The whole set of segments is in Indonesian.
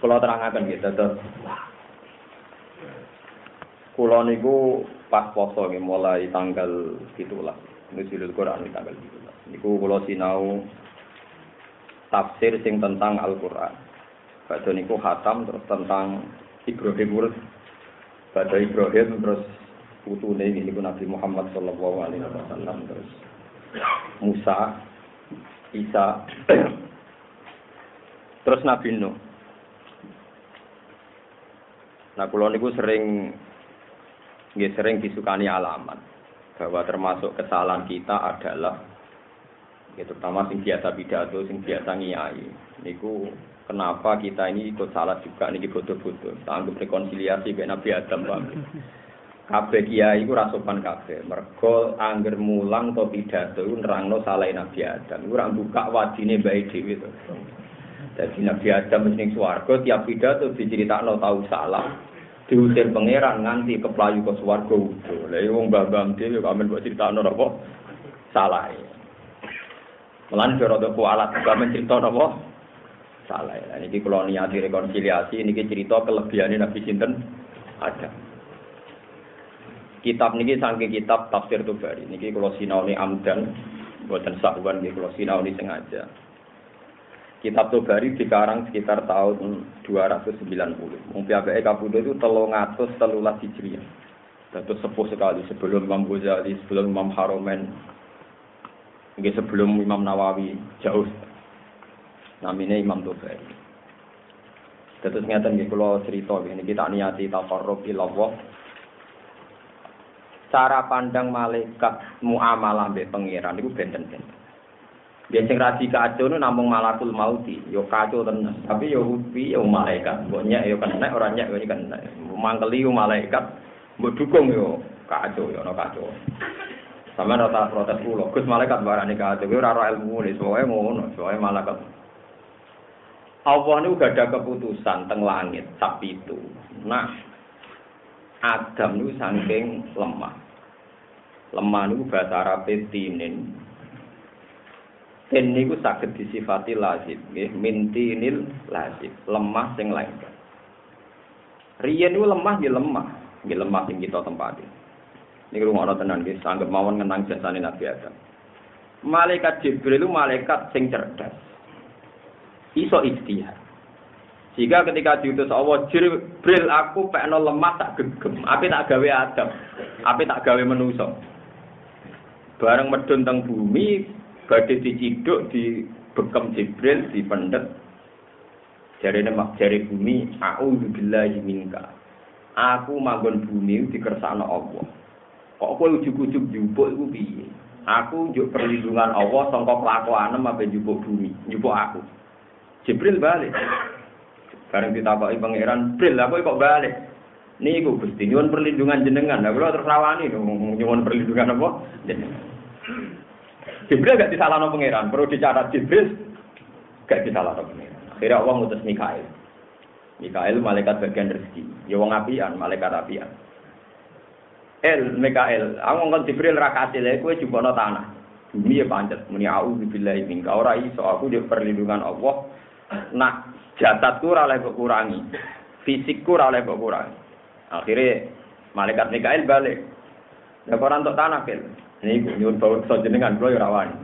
Kula terangaken nggih terus. Kula niku pas poso nggih mulai tanggal 17. Nuzulul Quran tanggal 17. Niku kula sinau tafsir sing tentang Al-Qur'an. Badhe niku khatam terus tentang Ibrahim urus. Badhe Ibrahim terus putune niku Nabi Muhammad sallallahu alaihi wasallam terus Musa, Isa, terus Nabi Nuh. Nah, kula niku sering disukani alamat bahwa termasuk kesalahan kita adalah terutama sing biasa pidato, sing biasa ngiyai. Niku kenapa kita ini ikut salah juga niki bodoh-bodoh. Anggap rekonsiliasi mek Nabi Adam Pak. Kabeh kiai iku ra sopan kabeh. Mergo angger mulang to pidato iku nerangno salahe Nabi Adam. Iku ora buka wajine bae dhewe to. Dadi Nabi Adam ning swarga tiap pidato diceritakno tau salah. Diusir pangeran nganti keplayu ke swarga uga. Lah wong mbah-mbah dhewe kok amen mbok critakno apa salah. Melan rada kualat kok cerita napa salah. Lah niki kula niati rekonsiliasi niki cerita kelebihane Nabi sinten Adam. Kitab niki saking kitab Tafsir Tabari niki kula sinaoni amdan boten sahwan niki kula sinaoni sengaja. Kitab Tabari dikarang sekitar tahun 290. Wong piyambake kapundhut itu 313 Hijriah. Dados sepuh sekali sebelum Imam Ghazali, sebelum Imam Haromen, nggih sebelum Imam Nawawi jauh. Namine Imam Tabari. Dados ngeten nggih kula crita niki tak niati tafarruq ilallah. Cara pandang malaikat muamalah mbek pangeran niku benten-benten. Biar sing radi kacau nu namung malakul mauti, yo kacau tenan. Tapi yo upi yo malaikat, mbok nyek yo kena ora nyek yo kena. Mangkeli yo malaikat, mbok dukung yo kacau yo ono kacau. Sama rata protes kula, Gus malaikat barane kacau, ora ora ilmu ne, soe ngono, soe malaikat. Allah niku gak ada keputusan teng langit sak pitu. Nah, Adam niku saking lemah. Lemah niku bahasa Arabe tinin. Ten niku saged disifati lazim, nggih, mintinil lazim, lemah sing lengket. Riyen niku lemah nggih lemah sing kita tempati. Niku ngono tenan nggih, sanggep mawon ngenang jasane Nabi Adam. Malaikat Jibril itu malaikat sing cerdas. Iso ijtihad. Jika ketika diutus Allah, Jibril aku pekno lemah tak gegem, ape tak gawe Adam, ape tak gawe manusa. Bareng medun teng bumi badhe diciduk di bekem Jibril di pendet jarene jare bumi a'udzubillahi minka. Aku manggon bumi dikersakno Allah. Kok kowe ujug-ujug njupuk iku piye? Aku njuk perlindungan Allah saka kelakuanem ape njupuk bumi, njupuk aku. Jibril balik. Bareng ditakoki pangeran, "Bril, aku kok balik?" Niku Gusti nyuwun perlindungan jenengan. Lah kula terus rawani nyuwun perlindungan apa? Jenengan. Jibril gak disalahno pangeran, perlu dicatat Jibril gak disalahno pangeran. Akhirnya Allah ngutus Mikail. Mikail malaikat bagian rezeki. Ya wong apian, malaikat apian. Mikail, aku ngomong Jibril ra kasil kowe jupukno tanah. Bumi ya pancet, muni a'udzubillahi minka. Ora iso aku di perlindungan Allah. Nak jasadku ora oleh kurangi. Fisikku ora oleh kurangi. Akhirnya malaikat Mikail balik. Ya ora entuk tanah kel. Ini nyuwun bawah jenengan kula ora wani.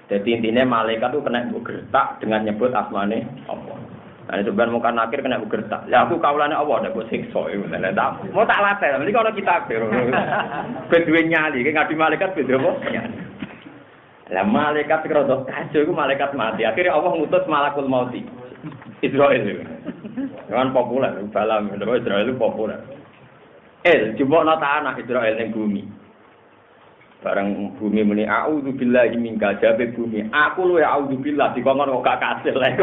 Dadi intine malaikat itu kena gertak dengan nyebut asmane Allah. Nah itu ben mungkin akhir kena gertak. Ya aku kaulane Allah nek mbok siksa iku lha tak. Mau tak latih. Iki ana kitab. Ben duwe nyali, iki ngadi malaikat beda apa? Lah malaikat krodo kacau iku malaikat mati. Akhirnya Allah ngutus malakul mauti. Israel itu. Kan populer, balam Israel itu populer. Jupukno tanah Israel ning bumi. Barang bumi muni a'udzubillahi minka jabe bumi. Aku luwe a'udzubillah dikongkon kok gak kasil lha.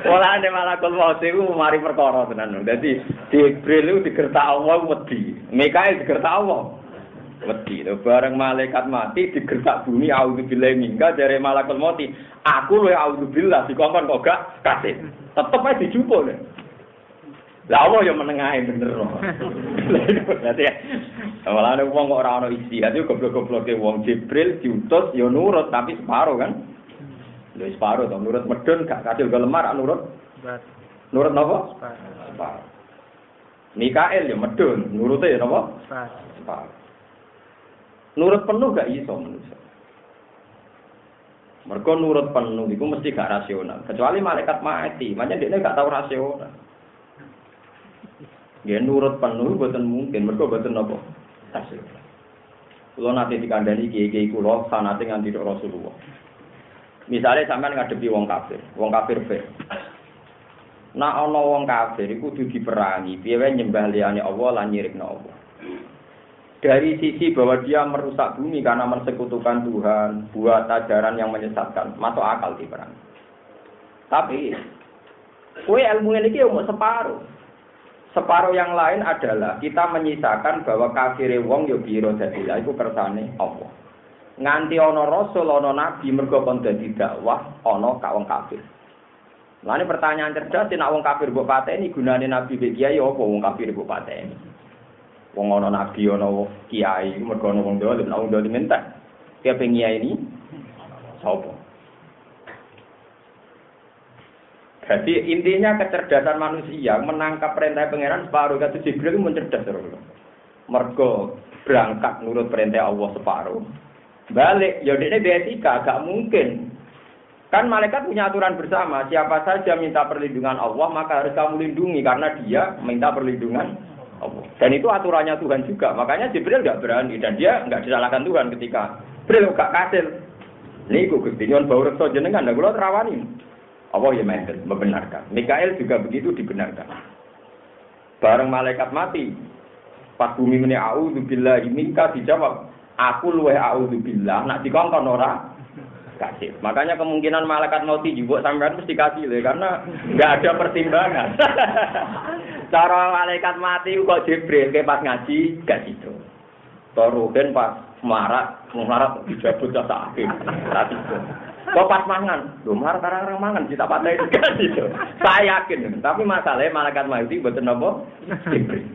Walane malakul maut iku mari perkara tenan. Dadi Jibril itu digertak Allah wedi. Mikail digertak Allah wedi. Bareng malaikat mati digertak bumi a'udzubillahi minka jare malakul maut. Aku luwe a'udzubillah dikongkon kok gak kasil. Tetep ae dijupuk. Lah Allah yo menengahe bener. Berarti awalane wong kok ora ono isi, ati goblok-gobloke wong Jibril diutus yo nurut tapi separo kan. Lho separo to, nurut medun gak kasil go lemar nurut. Nurut napa? Separo. Mikael ya medun, nurute ya napa? Separo. Nurut penuh gak iso manusia. Mergo nurut penuh iku mesti gak rasional. Kecuali malaikat mati, makanya dia gak tahu rasional. Nggih nurut penuh boten mungkin, mergo boten napa? Rasional. Kula nate dikandani kiai-kiai kula sanate nganti Rasulullah. Misale sampean ngadepi wong kafir be. Nek ana wong kafir iku kudu diperangi, piye wae nyembah liyane Allah lan nyirikna Allah. Dari sisi bahwa dia merusak bumi karena mensekutukan Tuhan, buat ajaran yang menyesatkan, masuk akal diperangi. Tapi, kue ilmu ini mau separuh. Separuh yang lain adalah kita menyisakan bahwa kafire wong yo biro jadilah iku kersane Allah. Nganti ana rasul ana nabi mergo kon dadi dakwah ana ka wong kafir. Lah ini pertanyaan cerdas nek wong kafir mbok pateni gunane nabi be kiai apa wong kafir mbok pateni? Wong ana nabi ana kiai mergo ana wong dolim, wong dolim entek. Ki pengiai ini sapa? Jadi intinya kecerdasan manusia menangkap perintah pangeran separuh kata Jibril itu mencerdas terus. Mergo berangkat nurut perintah Allah separuh. Balik, ya ini betika, gak mungkin. Kan malaikat punya aturan bersama, siapa saja minta perlindungan Allah maka harus kamu lindungi karena dia minta perlindungan Allah. Dan itu aturannya Tuhan juga. Makanya Jibril gak berani dan dia gak disalahkan Tuhan ketika Jibril gak kasil. Niku Gusti nyuwun bau reksa jenengan, lha kula trawani. Allah ya membenarkan. Mikael juga begitu dibenarkan. Bareng malaikat mati, pas bumi muni a'udzubillahi minka dijawab, aku luweh a'udzubillah, nak dikongkon ora kasih. Makanya kemungkinan malaikat mati juga sampean mesti kasih lho karena enggak ada pertimbangan. Cara malaikat mati kok Jibril ke pas ngaji gak gitu. Toruhen pas marat dijabut tak akhir. Kok pas mangan, lho mar karang mangan kita patah itu kan gitu. Saya yakin, tapi masalahnya malaikat mati mboten napa? Jibril.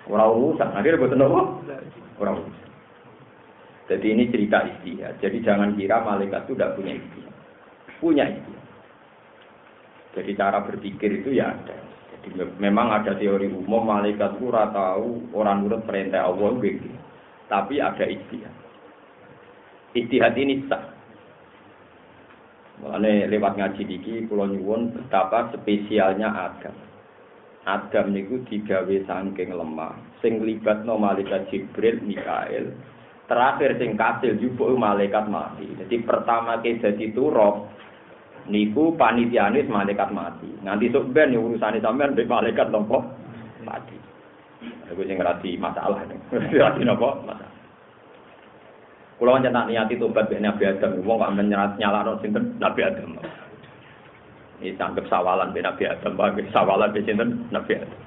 Ora urusan, akhirnya mboten napa? Ora urusan. Jadi ini cerita istihad. Jadi jangan kira malaikat itu tidak punya istihad. Punya istihad. Jadi cara berpikir itu ya ada. Jadi memang ada teori umum malaikat itu ora tahu orang nurut perintah Allah begitu. Tapi ada istihad. Istihad ini sah. Mulane lewat ngaji iki kula nyuwun betapa spesialnya Adam. Adam niku digawe saking lemah, sing libatno malaikat Jibril, Mikael. Terakhir sing kasil jupuk malaikat mati. Jadi pertama ke dadi turab niku panitiane malaikat mati. Nganti sok ben urusane sampean mbek malaikat nopo mati. Iku sing ngrati masalah. Ngrati nopo masalah. Kulo nyentak niati tobat ben Nabi Adam, wong kok menyerat nyalano sinten Nabi Adam. Ini tanggap sawalan ben Nabi Adam, bagi sawalan ben sinten Nabi Adam.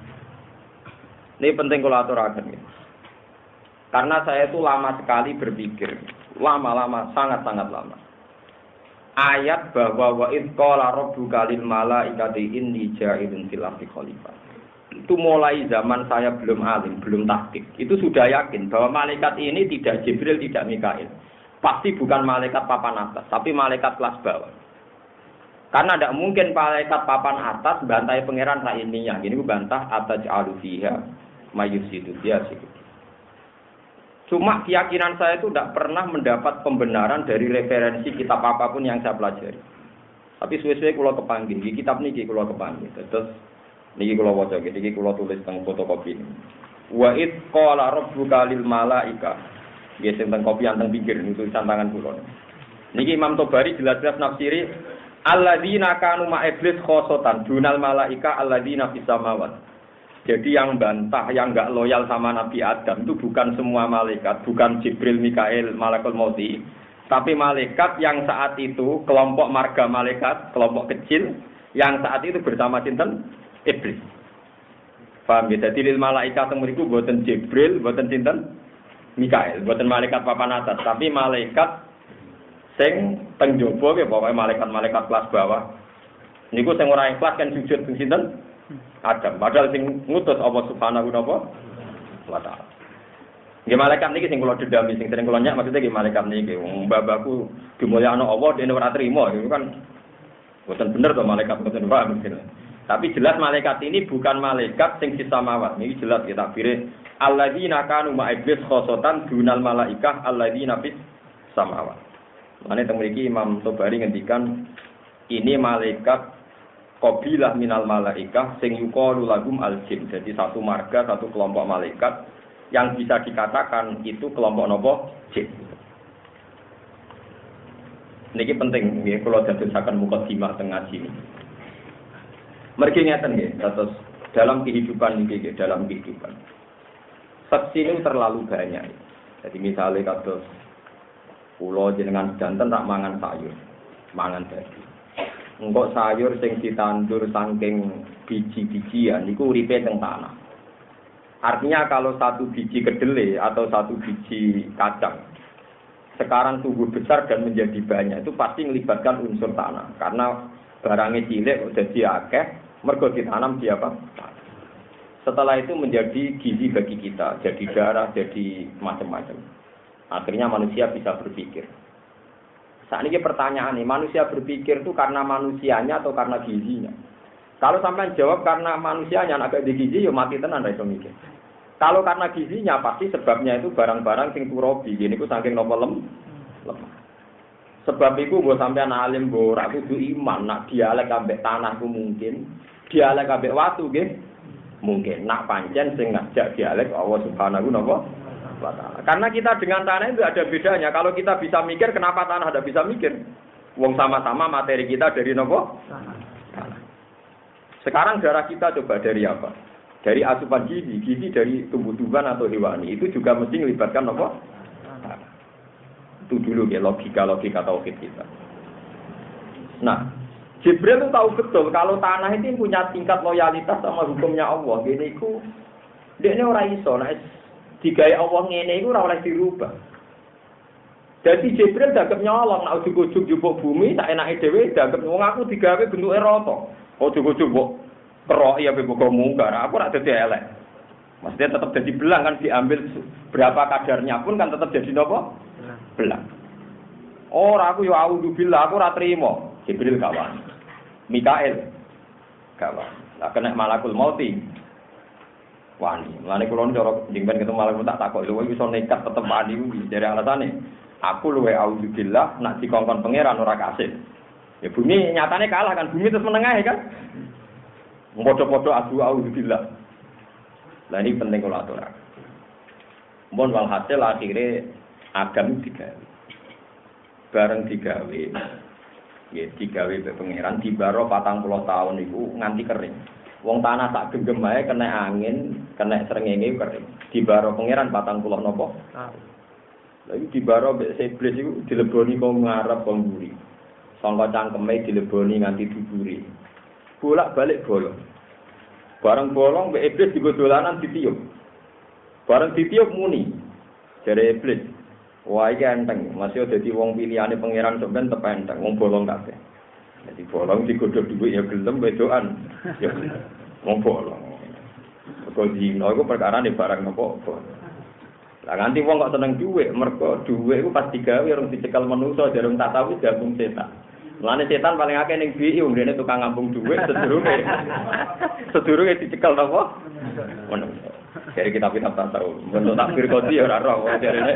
Ini penting kula aturaken. Karena saya itu lama sekali berpikir, lama-lama, sangat-sangat lama. Ayat bahwa wa id qala rabbuka lil malaikati inni ja'ilun fil ardi khalifah. Itu mulai zaman saya belum alim, belum tahqiq. Itu sudah yakin bahwa malaikat ini tidak Jibril, tidak Mikail. Pasti bukan malaikat papan atas, tapi malaikat kelas bawah. Karena tidak mungkin malaikat papan atas bantai pangeran lainnya. Ini bantah ataj'alu fiha mayusidu dia sih. Cuma keyakinan saya itu tidak pernah mendapat pembenaran dari referensi kitab apapun yang saya pelajari. Tapi suwe-suwe kula kepanggih, di kitab niki kula kepanggih. Terus niki kula waca, niki kula tulis teng fotokopi ini. Wa id qala rabbuka lil malaika. Nggih teng kopian teng pinggir niku tulisan tangan kula. Niki Imam Tobari jelas-jelas nafsiri alladzina kanu ma iblis khosotan dunal malaika alladzina fis samawat. Jadi yang bantah, yang enggak loyal sama Nabi Adam itu bukan semua malaikat, bukan Jibril, Mikail, Malakul Mauti, tapi malaikat yang saat itu kelompok marga malaikat, kelompok kecil yang saat itu bersama sinten iblis. Paham ya? Jadi lil malaikat temuriku boten Jibril, boten sinten Mikail, boten malaikat papan atas, tapi malaikat sing teng jaba ya pokoke malaikat-malaikat kelas bawah. Niku sing ora ikhlas kan sujud teng sinten Adam. Padahal sing ngutus Allah Subhanahu wa taala. Nggih malaikat niki sing kula dedami sing sering kula nyak maksudnya nggih malaikat niki. Wong mbahku dimulyakno Allah dene ora trimo itu kan boten bener to malaikat boten paham gitu. Tapi jelas malaikat ini bukan malaikat sing samawat. Niki jelas ya takbire alladzina kanu ma'iblis khosotan dunal malaikah alladzina fis samawat. Mane teng mriki Imam Tobari ngendikan ini malaikat qabilah minal malaikah sing yuqalu lahum al-jin. Jadi satu marga, satu kelompok malaikat yang bisa dikatakan itu kelompok nopo jin. Niki penting nggih kula dadosaken mukadimah teng ngaji. Mergi ngeten nggih, terus dalam kehidupan niki dalam kehidupan. Saksi ini terlalu banyak. Jadi misalnya kados kula jenengan janten tak mangan sayur, mangan daging. Engko sayur sing ditandur saking biji-bijian niku uripe teng tanah. Artinya kalau satu biji kedelai atau satu biji kacang sekarang tumbuh besar dan menjadi banyak itu pasti melibatkan unsur tanah. Karena barangnya cilik jadi akeh, mergo ditanam di apa? Setelah itu menjadi gizi bagi kita, jadi darah, jadi macam-macam. Akhirnya manusia bisa berpikir. Saat ini pertanyaan nih, manusia berpikir itu karena manusianya atau karena gizinya? Kalau sampai jawab karena manusianya agak di gizi, ya mati tenan ra iso mikir. Kalau karena gizinya pasti sebabnya itu barang-barang sing turobi, gini ku saking nopo lemah. Sebab iku mbok sampean alim mbok ora kudu iman, nak dialek ambek tanah ku mungkin, dialek ambek watu nggih mungkin. Nak pancen sing ngajak dialek Allah Subhanahu wa ta'ala. Karena kita dengan tanah itu ada bedanya. Kalau kita bisa mikir, kenapa tanah tidak bisa mikir? Wong sama-sama materi kita dari nopo? Tanah. Sekarang darah kita coba dari apa? Dari asupan gizi dari tumbuh-tumbuhan atau hewani. Itu juga mesti melibatkan nopo? Tanah. Itu dulu ya logika tauhid kita. Nah, Jibril itu tahu betul kalau tanah itu punya tingkat loyalitas sama hukumnya Allah. Gini ku, dia ini orang iso. Nah, digawe Allah ngene iku ora oleh dirubah. Jadi Jibril dagem nyolong nek ujug-ujug jupuk bumi sak enake dhewe dagem wong aku digawe bentuke rata. Ujug-ujug kok kerok ya bebo mungkar. Aku ora dadi elek. Maksudnya tetap jadi belang kan diambil berapa kadarnya pun kan tetap jadi napa? Belang. Ora aku yo auzubillah aku ora trimo. Jibril kawan. Mikael kawan. Lah kena malakul mauti. Wani, lane kula cara jengben ketemu malah tak takok lho iso nekat tetep wani kuwi dari alasane. Aku luwe auzubillah nak dikongkon pangeran ora kasih. Ya bumi nyatane kalah kan bumi terus menengah kan. Padha-padha adu auzubillah. Lah ini penting kula aturaken. Mun walhasil akhire agam digawe. Bareng digawe. Ya digawe be pangeran dibaro 40 tahun niku nganti kering. Wong tanah tak genggam ae kena angin, kena srengenge kering. Dibaro pangeran 40 napa? Lagi dibaro mbek iblis iku dileboni kok ngarep kok mburi. Sangka cangkeme dileboni nganti dubure. Bolak-balik bolong. Bareng bolong mbek iblis digo dolanan ditiup. Bareng ditiup muni. Jare iblis, wah iki enteng, masih dadi wong pilihane pangeran sampean tep enteng, wong bolong kabeh. Jadi bolong digodhog dhuwit ya gelem wedokan. Ya wong bolong. Kok dino iku perkarane barang apa-apa. Lah nganti wong kok seneng dhuwit, mergo dhuwit iku pas digawe orang dicekel manusa jarung tak tahu gabung setan. Mulane setan paling akeh ning BI wong dene tukang ngambung dhuwit sedurunge dicekel napa? Manusa. Dari kitab-kitab tasawuf. Bentuk takbir qadi ya ora roh jarene.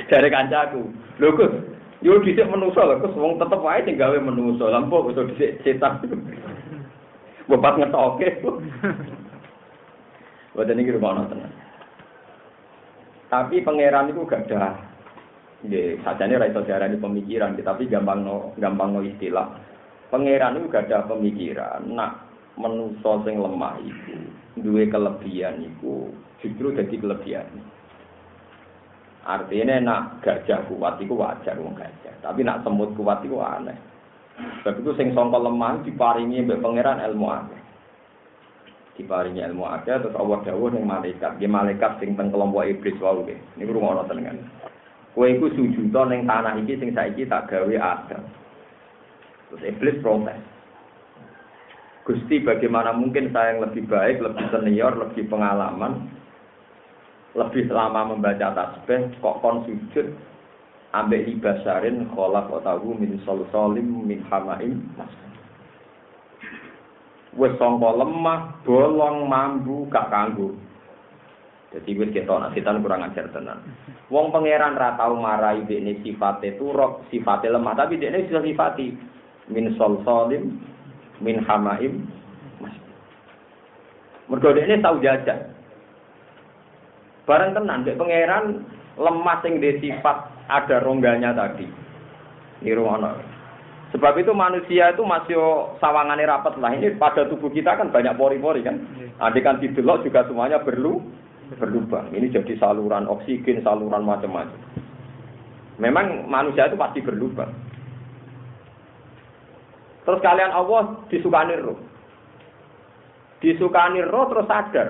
Jare kancaku. Lho Gus, yo dhisik manusa lho, Gus wong tetep wae sing gawe manusa. Lampu iso dhisik setan. Bapak ngetoke. Boten iki rumono tenan. Tapi pangeran itu gak ada. Nggih, sajane ra iso diarani pemikiran, tapi gampangno istilah. Pangeran itu gak ada pemikiran. Nak manusa sing lemah itu duwe kelebihan iku justru dadi kelebihan. Artinya nak gajah kuat iku wajar wong gajah, tapi nak semut kuat iku aneh. Sebab itu sing sangka lemah diparingi mbek pangeran ilmu akeh. Diparingi ilmu akeh terus Allah dawuh ning malaikat, nggih malaikat sing teng kelompok iblis wae nggih. Niku rumono tenan. Kowe iku sujud ning tanah iki sing saiki tak gawe Adam. Terus iblis protes. Gusti, bagaimana mungkin saya yang lebih baik, lebih senior, lebih pengalaman lebih lama membaca tasbih kok kon sujud ambek libasarin khalaqatahu min salsalim min hamaim masnun. Wis sangka lemah, bolong, mambu gak kanggo. Dadi wis ketok nek setan kurang ajar tenan. Wong pangeran ra tau marahi dekne sifate turok, sifate lemah, tapi dekne bisa sifati min salsalim min hamaim masnun. Mergo dekne tau jajan. Barang tenan dek pangeran lemah sing dhe sifat ada rongganya tadi. Nirwana. Sebab itu manusia itu masih sawangannya rapat lah. Ini pada tubuh kita kan banyak pori-pori kan. Andai kan didelok juga semuanya berlubang. Ini jadi saluran oksigen, saluran macam-macam. Memang manusia itu pasti berlubang. Terus kalian Allah disukani roh. Disukani roh terus sadar.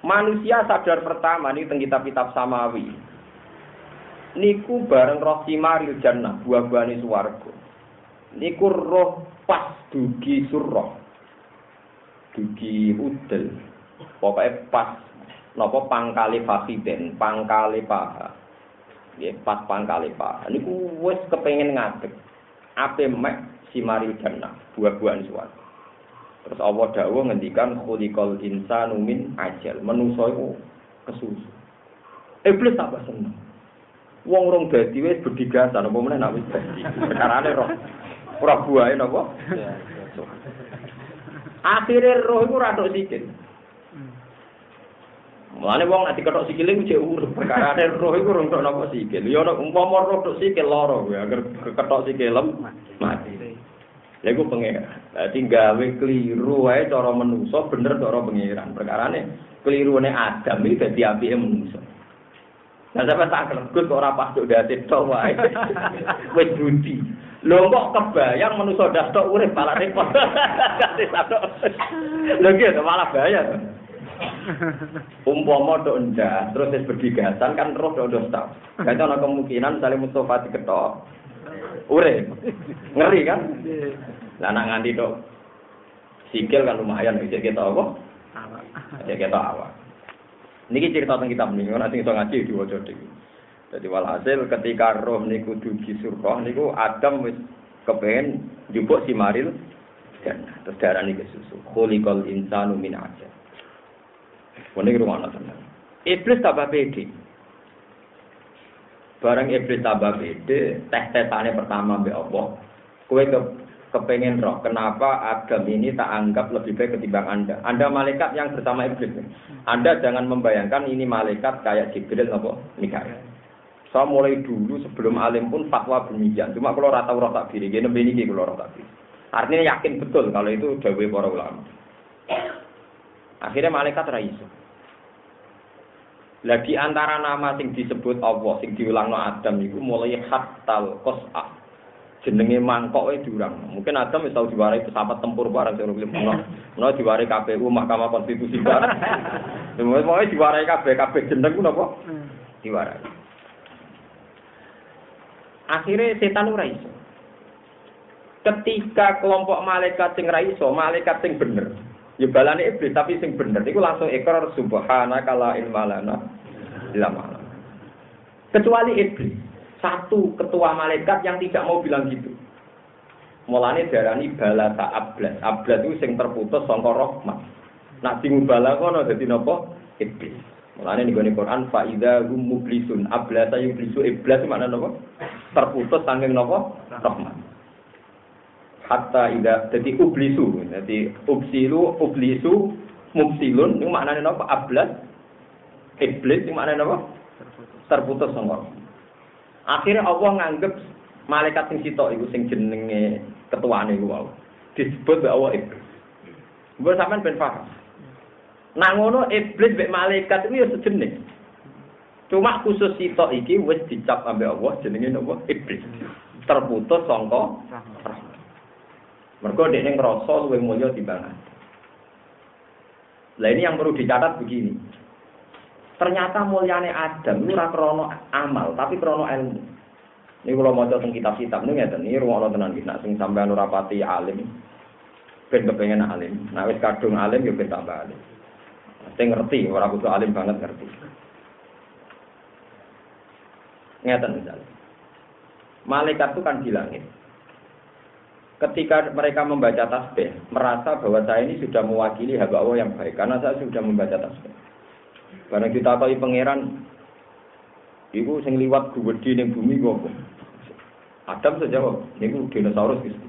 Manusia sadar pertama ini teng kitab-kitab samawi. Niku bareng roh simaril jannah, buah-buahane swarga. Niku roh pas dugi surah. Dugi udel. Pokoke pas napa pangkale fakhiden, pangkale paha. Nggih, pas pangkale paha. Niku wis kepengin ngadeg. Ape mek simaril jannah, buah-buahane swarga. Terus Allah dawuh ngendikan khuliqal insanu min ajal. Manungsa iku kesusu. Iblis tambah seneng. Wong rong dadi wis bedigasan apa meneh nek wis dadi. Perkarane roh. Ora buahe napa? Akhire roh iku ora tok sikil. Mulane wong nek diketok sikile ku jek urip. Perkarane roh iku rong tok napa sikil. Ya nek umpama roh tok sikil lara kuwi, agar ketok sikilem mati. Lha iku pengen. Dadi gawe kliru wae cara menungso bener cara pengiran. Perkarane klirune Adam iki dadi apike menungso. Nah, sampai tak kelegut kok ora pas tok dadi tok wae. Wis budi. Lho kok kebayang manusa ndak tok urip malah repot. Dadi tok. Lho iki malah bahaya. Umpama tok ndak terus wis berdigasan kan roh tok tak. Gak ana kemungkinan saling Mustofa diketok. Urip. Ngeri kan? Lah nak nganti tok sikil kan lumayan bisa kita apa? Awak. Ya kita awak. Niki cerita tentang kitab niki, nek sing iso ngaji diwaca iki. Dadi walhasil ketika roh niku dugi surga niku Adam wis kepengin njupuk simaril dan terus darani kesusu. Khuliqal insanu min ajal. Wong iki rumono tenan. Iblis tambah pede. Barang iblis tambah pede, tes-tesane pertama mbek Allah. Kowe kepengen roh, kenapa Adam ini tak anggap lebih baik ketimbang Anda? Anda malaikat yang bersama iblis. Anda jangan membayangkan ini malaikat kayak Jibril atau Mikail. Saya mulai dulu sebelum alim pun fatwa demikian. Cuma kalau rata roh tak diri, gini begini kalau roh tak diri. Artinya yakin betul kalau itu dawuh para ulama. Akhirnya malaikat raiso. Lah di antara nama sing disebut Allah, sing diulangno Adam itu mulai hatal qas'ah. Jenenge mangkok wae diurang. Mungkin Adam wis tau diwarai pesawat tempur barang sing film ono diwarai KPU Mahkamah Konstitusi barang. Semono diwarai kabeh jeneng ku napa? Diwarai. Akhirnya setan ora iso. Ketika kelompok malaikat sing ra iso, malaikat sing bener. Ya balane iblis tapi sing bener niku langsung ikrar subhanaka la ilma lana illa ma 'allamtana. Kecuali iblis. Satu ketua malaikat yang tidak mau bilang gitu. Mulane darani balasa ablas. Ablas itu sing terputus saka rahmat. Nak sing bala kono dadi napa? Iblis. Mulane ning Quran fa idza hum mublisun. Ablasa yublisu iblis makna napa? Terputus saking napa? Rahmat. Hatta idza dadi ublisu. Dadi ubsilu ublisu mubsilun niku maknane napa? Ablas. Iblis niku maknane napa? Terputus saka rahmat. Akhirnya Allah nganggep malaikat sing sitok iku sing jenenge ketuane iku wae. Disebut Allah iblis. Mbok sampean ben paham. Nak ngono iblis mek malaikat itu ya sejenis. Cuma khusus sitok iki wis dicap ambek Allah jenenge napa? Iblis. Terputus sangka rahmat. Mergo dekne ngrasa luwih mulya timbang. Lah ini yang perlu dicatat begini. Ternyata mulyane Adam itu ora krana amal, tapi krana ilmu. Ini kalau maca teng kitab-kitab niku ngeten, iki rumono tenan iki nek sing sampean ora pati alim, ben kepengin alim. Nek wis kadung alim ya ben tambah alim. Sing ngerti, ora kudu alim banget ngerti. Ngeten misalnya. Malaikat itu kan di langit. Ketika mereka membaca tasbih, merasa bahwa saya ini sudah mewakili hamba Allah yang baik karena saya sudah membaca tasbih. Barang ditakoni pangeran, iku sing liwat gede ning bumi ku apa? Adam sejawab, niku dinosaurus Gusti.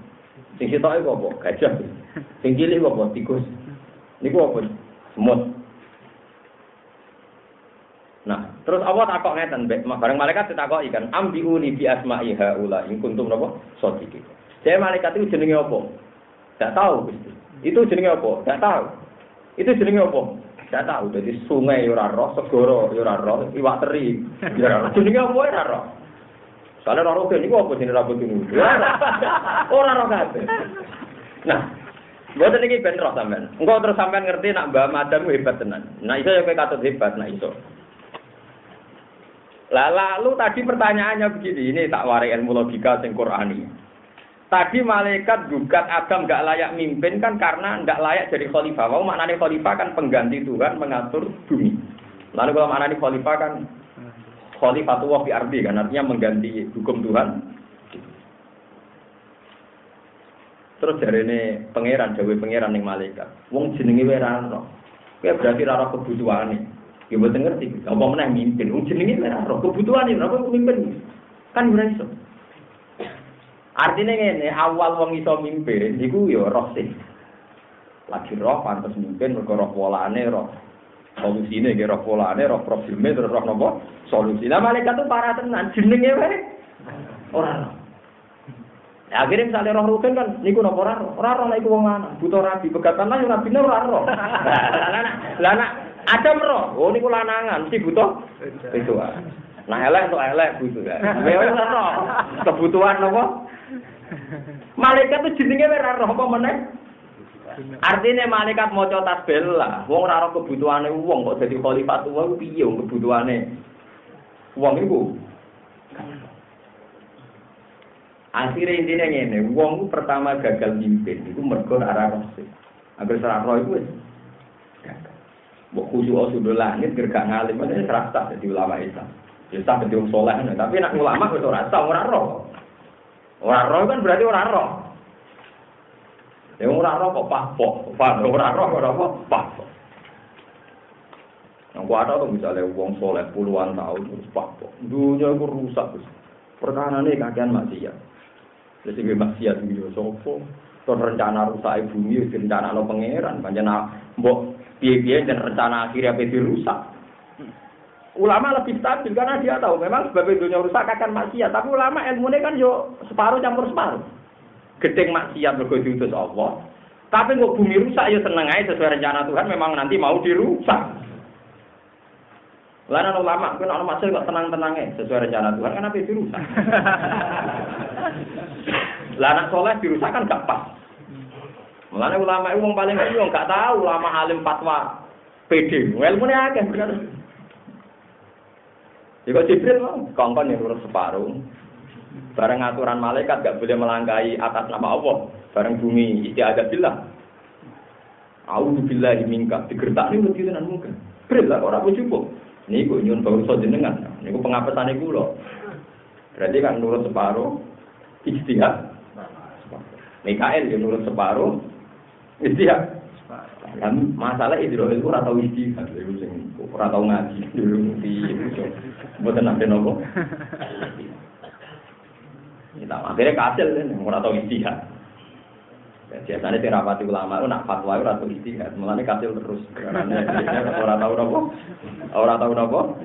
Sing sitoke ku apa? Gajah. Sing cilik ku apa? Tikus. Niku apa? Semut. Nah, terus Allah takok ngeten, bareng malaikat ditakoki kan, ambiuni bi asma'i haula in kuntum napa? Shodiqin. Saya malaikat itu jenenge apa? Tidak tahu, Gusti. Itu jenenge apa? Tidak tahu. Itu jenenge apa? Tidak tahu. Jadi sungai ora roh, segara ora roh, iwak teri ora roh. Jenenge apa ora roh? Soale ora roh niku apa jenenge rambut niku? Ora roh kabeh. Nah, mboten iki ben roh sampean. Engko terus sampean ngerti nak Mbah Madam hebat tenan. Nah, iso ya kowe katut hebat, nah iso. Lah lalu tadi pertanyaannya begini, ini tak warai ilmu logika sing Qur'ani. Tadi malaikat gugat Adam enggak layak mimpin kan karena enggak layak jadi khalifah. Mau maknanya khalifah kan pengganti Tuhan mengatur bumi. Lalu kalau maknanya khalifah kan khalifatullah fi ardi kan artinya mengganti hukum Tuhan. Terus jarene pangeran dawuh pangeran ning malaikat. Wong jenenge wae ra ono. Kuwi berarti ra ono kebutuhane. Ya mboten ngerti. Apa meneh mimpin wong jenenge wae ra ono kebutuhane ora mimpin. Kan ora iso. Artinya ngene, awal wong iso mimpin iku ya roh sih. Lagi roh pantes mimpin mergo roh polane, roh solusine nggih roh polane, roh probleme terus roh napa? Solusi. Lah malaikat itu para tenan jenenge wae ora roh. Ya akhirnya misalnya roh rukun kan niku napa ora roh? Ora roh nek iku wong lanang, butuh rabi pegatan lan ora bine ora roh. Lah nak Adam roh, oh niku lanangan mesti butuh itu. Nah elek untuk elek butuh ya. Wae ora roh. Kebutuhan napa? Malaikat itu jenenge ora roh apa meneh? Artine malaikat maca tasbih lah. Wong ora roh kebutuhane wong kok dadi khalifah wong piye wong kebutuhane wong iku. Akhire intine ngene, wong pertama gagal mimpin iku mergo ora roh sih. Agar ora roh iku wis gagal. Mbok khusyuk sudah langit gergak ngalim wis rasa dadi ulama Islam. Ya tak dadi wong saleh tapi nek ulama wis ora roh. Ora roh kan berarti ora roh. Ya ora roh kok papok. Ora roh kok apa? Papok. Yang kuat itu misalnya wong soleh puluhan tahun terus papok. Dunia itu rusak terus. Perkarane kakean maksiat. Terus iki maksiat iki yo sapa? Terus rencana rusak bumi wis rencanane pangeran. Pancen mbok piye-piye dan rencana akhirnya dirusak. Ulama lebih stabil karena dia tahu memang sebab dunia rusak akan maksiat. Tapi ulama ilmunya kan yo separuh campur separuh. Gedeng maksiat mergo diutus Allah. Tapi kok bumi rusak ya seneng aja sesuai rencana Tuhan memang nanti mau dirusak. Lalu ulama kan ana maksiat kok tenang-tenang sesuai rencana Tuhan kan apa dirusak. Lah anak soleh dirusak kan gak pas. Mulane ulama itu wong paling yo gak tahu ulama alim fatwa PD. Ilmunya akeh bener. Jika Jibril kongkon yang lurus separuh, bareng aturan malaikat gak boleh melangkahi atas nama Allah, bareng bumi istiadat billah. A'udzubillahi minka digertak niku tenan mungkin. Jibril lah ora cukup. Niku nyun baru jenengan. Niku pengapesane kula. Berarti kan nurut separuh ijtihad. Mikael yang nurut separuh ijtihad. Kan masalah Israil itu ora tau ijtihad, lha sing ora tau ngaji dulu di mboten nate nopo. Kita akhirnya kasil kan ora tau ijtihad. Biasanya terapati ulama itu nak fatwa ora tau ijtihad, mulane kasil terus. Ora tau nopo. Ora tau nopo.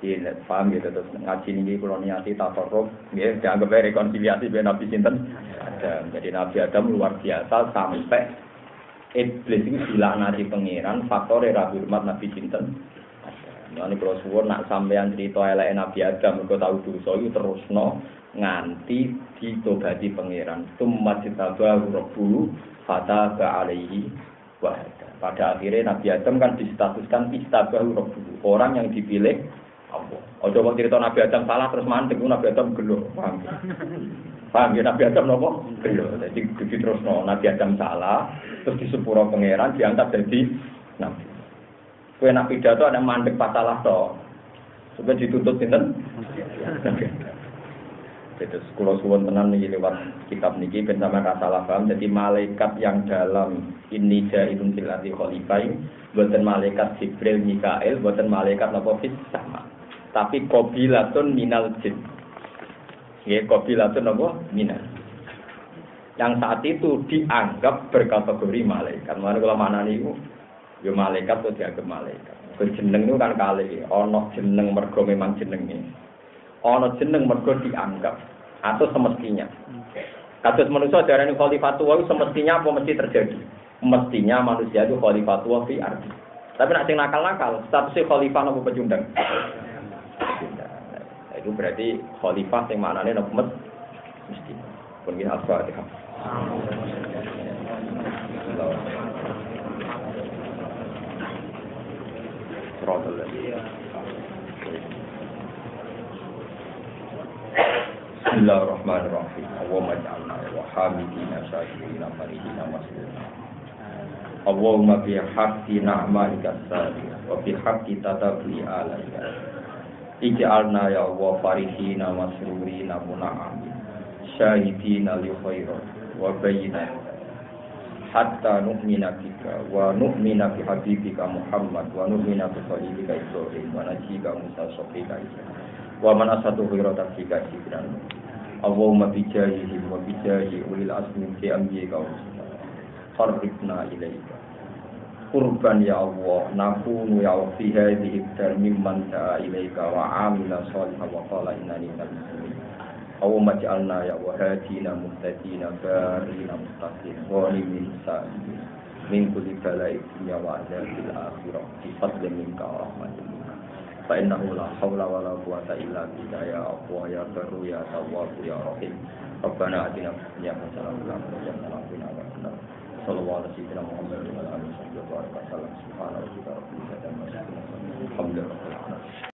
Ini paham gitu terus ngaji ini kalau niati tafarruq nggih dianggap rekonsiliasi ben Nabi sinten Adam. Jadi Nabi Adam luar biasa sampai iblis itu dilaknati pangeran faktor ra hormat Nabi sinten Adam. Lan kalau suwun nak sampean cerita eleke Nabi Adam mergo tau dosa iku terusno nganti ditobati pangeran. Tsumma tabahu rabbuhu fataba alaihi wa pada akhirnya Nabi Adam kan distatuskan istabahu rabbuhu, orang yang dipilih Allah. Ojo kok cerita Nabi Adam salah terus mandek Nabi Adam gelo. Paham? Paham ya Nabi Adam nopo? Beliau. Jadi terus Nabi Adam salah, terus disepuro pangeran diangkat jadi nabi. Kue nak pidato ada mandek pasalah to. Supaya dituntut sinten? Nabi Adam. Jadi sekolah suwon tenan niki lewat kitab niki ben sampeyan ra salah paham. Jadi malaikat yang dalam ini jailun fil ardi khalifah, boten malaikat Jibril Mikail, boten malaikat napa fis sama. Tapi qabilatun minal jin. Ya, qabilatun apa? Minal. Yang saat itu dianggap berkategori malaikat. Mana kalau mana nih? Ya malaikat atau dianggap malaikat. Jeneng itu kan kali. Ono jeneng mergo memang jenengnya. Ono jeneng mergo dianggap atau semestinya. Kasus manusia darani khalifatullah semestinya apa mesti terjadi? Mestinya manusia itu khalifatullah fi ardi. Tapi nak sing nakal-nakal, statusnya khalifah apa pecundang? Itu berarti khalifah yang maknanya nopo mesti. Pun kita Al-Fatihah. Bismillahirrahmanirrahim. Allahumma ja'alna wa hamidina syakirina farihina masrurina. Allahumma bi haqqi na'malika sari wa bi haqqi tatabli alayka. Ij'alna ya Allah farihina masrurina muna'amin syahidina li khairat wa bayyina hatta nu'mina bika wa nu'mina bi habibika Muhammad wa nu'mina bi khalilika Ibrahim wa najika Musa sofika wa man asadu khairata fika jibran Allahumma bi jahihim wa bi jahi ulil asmi fi anbiyika wa qarribna ilaika Qurban ya Allah, nakunu ya Allah fi hadhihi dar mimman ta'a ilaika wa amila sholihan wa qala innani minal muslimin. Allahumma ja'alna ya Allah hadina muhtadina barina mustaqim zalimin sa'in min kulli bala'i dunya wa adzabil akhirah bi fadlin minka wa rahmatin minka. Fa innahu la haula wa la quwwata illa bika ya Allah ya barru ya tawwab ya rahim. Rabbana atina fid dunya hasanah wa fil akhirati hasanah wa qina sallallahu alaihi wa sallam Subhanahu wa ta'ala. Alhamdulillah.